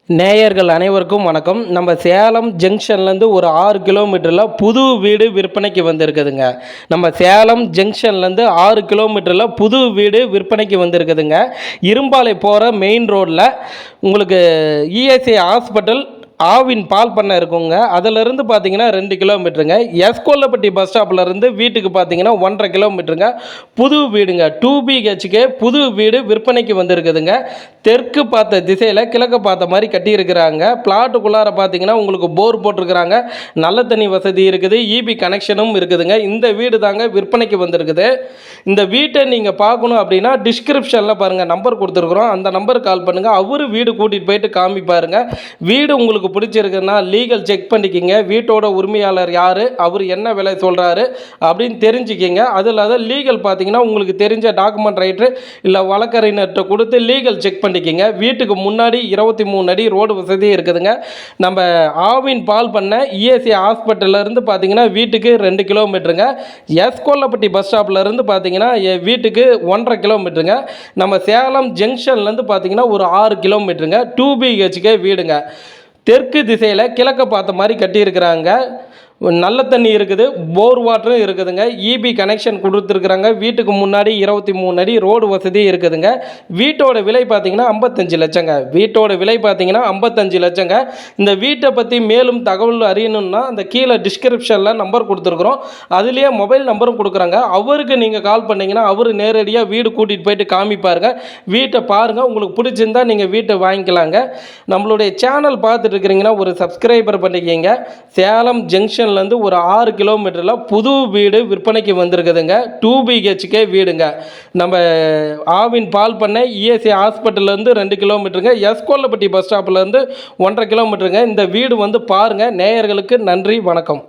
நேயர்கள் அனைவருக்கும் வணக்கம். நம்ம சேலம் ஜங்ஷன்லேருந்து ஒரு 6 கிலோமீட்டரில் புது வீடு விற்பனைக்கு வந்திருக்குதுங்க. நம்ம சேலம் ஜங்ஷன்லேருந்து 6 கிலோமீட்டரில் புது வீடு விற்பனைக்கு வந்திருக்குதுங்க. இரும்பாலை போகிற மெயின் ரோட்டில் உங்களுக்கு இஎஸ்ஐ ஹாஸ்பிட்டல் ஆவின் பால் பண்ணை இருக்குங்க. அதிலிருந்து பார்த்தீங்கன்னா 2 கிலோமீட்டருங்க. எஸ்கோல்லப்பட்டி பஸ் ஸ்டாப்லேருந்து வீட்டுக்கு பார்த்தீங்கன்னா 1.5 கிலோமீட்டருங்க. புது வீடுங்க, 2 BHK புது வீடு விற்பனைக்கு வந்திருக்குதுங்க. தெற்கு பார்த்த திசையில் கிழக்கு பார்த்த மாதிரி கட்டியிருக்கிறாங்க. பிளாட்டுக்குள்ளார பார்த்தீங்கன்னா உங்களுக்கு போர் போட்டிருக்கிறாங்க. நல்ல தண்ணி வசதி இருக்குது, இபி கனெக்ஷனும் இருக்குதுங்க. இந்த வீடு தாங்க விற்பனைக்கு வந்திருக்குது. இந்த வீட்டை நீங்கள் பார்க்கணும் அப்படின்னா டிஸ்கிரிப்ஷனில் பாருங்கள் நம்பர் கொடுத்துருக்குறோம். அந்த நம்பருக்கு கால் பண்ணுங்கள். அவர் வீடு கூட்டிகிட்டு போயிட்டு காமிப்பாருங்க. வீடு உங்களுக்கு பிடிச்சிருக்குன்னா லீகல் செக் பண்ணிக்கிங்க. வீட்டோட உரிமையாளர் யார், அவர் என்ன விலை சொல்கிறாரு அப்படின்னு தெரிஞ்சுக்கிங்க. அது இல்லாத லீகல் பார்த்தீங்கன்னா உங்களுக்கு தெரிஞ்ச டாக்குமெண்ட் ரைட்டர் இல்லை வழக்கறிஞர்கிட்ட கொடுத்து லீகல் செக் பண்ணிக்கிங்க. வீட்டுக்கு முன்னாடி 23 அடி ரோடு வசதி இருக்குதுங்க. நம்ம ஆவின் பால் பண்ண இஎஸ்ஐ ஹாஸ்பிட்டல்லேருந்து பார்த்தீங்கன்னா வீட்டுக்கு 2 கிலோமீட்டருங்க. எஸ்கோல்லப்பட்டி பஸ் ஸ்டாப்லேருந்து பார்த்தீங்கன்னா வீட்டுக்கு 1.5 கிலோமீட்டருங்க. நம்ம சேலம் ஜங்ஷன்லேருந்து பார்த்தீங்கன்னா ஒரு 6 கிலோமீட்டருங்க. 2 BHK வீடுங்க. தெற்கு திசையில் கிழக்க பார்த்த மாதிரி கட்டியிருக்கிறாங்க. நல்ல தண்ணி இருக்குது, போர் வாட்டரும் இருக்குதுங்க. இபி கனெக்ஷன் கொடுத்துருக்குறாங்க. வீட்டுக்கு முன்னாடி 23 அடி ரோடு வசதி இருக்குதுங்க. வீட்டோட விலை பார்த்தீங்கன்னா 55 லட்சங்க. வீட்டோட விலை பார்த்தீங்கன்னா 55 லட்சங்க. இந்த வீட்டை பற்றி மேலும் தகவல் அறியணும்னா அந்த கீழே டிஸ்கிரிப்ஷனில் நம்பர் கொடுத்துருக்குறோம். அதுலேயே மொபைல் நம்பரும் கொடுக்குறாங்க. அவருக்கு நீங்கள் கால் பண்ணிங்கன்னா அவர் நேரடியாக வீடு கூட்டிகிட்டு போயிட்டு காமிப்பாருங்க. வீட்டை பாருங்கள், உங்களுக்கு பிடிச்சிருந்தா நீங்கள் வீட்டை வாங்கிக்கலாங்க. நம்மளுடைய சேனல் பார்த்துட்டு இருக்கிறீங்கன்னா ஒரு சப்ஸ்கிரைபர் பண்ணிக்கிங்க. சேலம் ஜங்ஷன் இருந்து ஒரு 6 கிலோமீட்டரில் புது வீடு விற்பனைக்கு வந்திருக்குதுங்க. 2 BHK வீடுங்க. நம்ம ஆவின் பால் பண்ணை இஎஸ்ஐ ஹாஸ்பிட்டல்லேருந்து 2 கிலோமீட்டருங்க. எஸ்கோல்லப்பட்டி பஸ் ஸ்டாப்லேருந்து 1.5 கிலோமீட்டருங்க. இந்த வீடு வந்து பாருங்கள். நேயர்களுக்கு நன்றி, வணக்கம்.